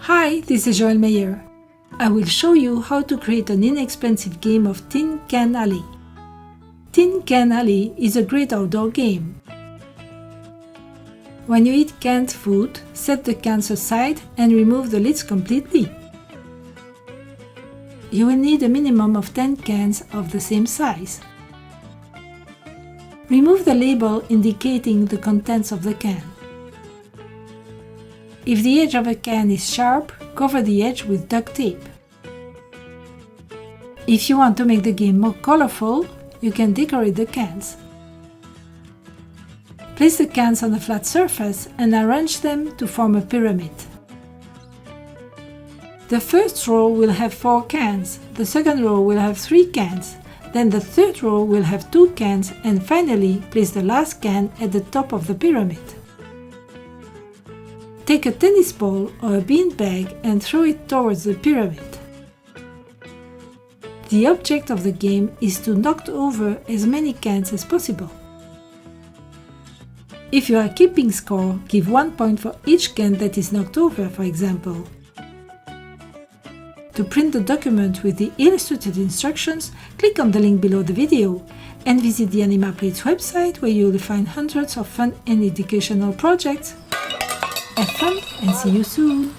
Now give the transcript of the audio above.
Hi, this is Joël Meyer. I will show you how to create an inexpensive game of Tin Can Alley. Tin Can Alley is a great outdoor game. When you eat canned food, set the cans aside and remove the lids completely. You will need a minimum of 10 cans of the same size. Remove the label indicating the contents of the can. If the edge of a can is sharp, cover the edge with duct tape. If you want to make the game more colorful, you can decorate the cans. Place the cans on a flat surface and arrange them to form a pyramid. The first row will have 4 cans, the second row will have 3 cans, then the third row will have 2 cans, and finally place the last can at the top of the pyramid. Take a tennis ball or a beanbag and throw it towards the pyramid. The object of the game is to knock over as many cans as possible. If you are keeping score, give 1 point for each can that is knocked over, for example. To print the document with the illustrated instructions, click on the link below the video and visit the Animaplitz website, where you will find hundreds of fun and educational projects. Have fun and see you soon!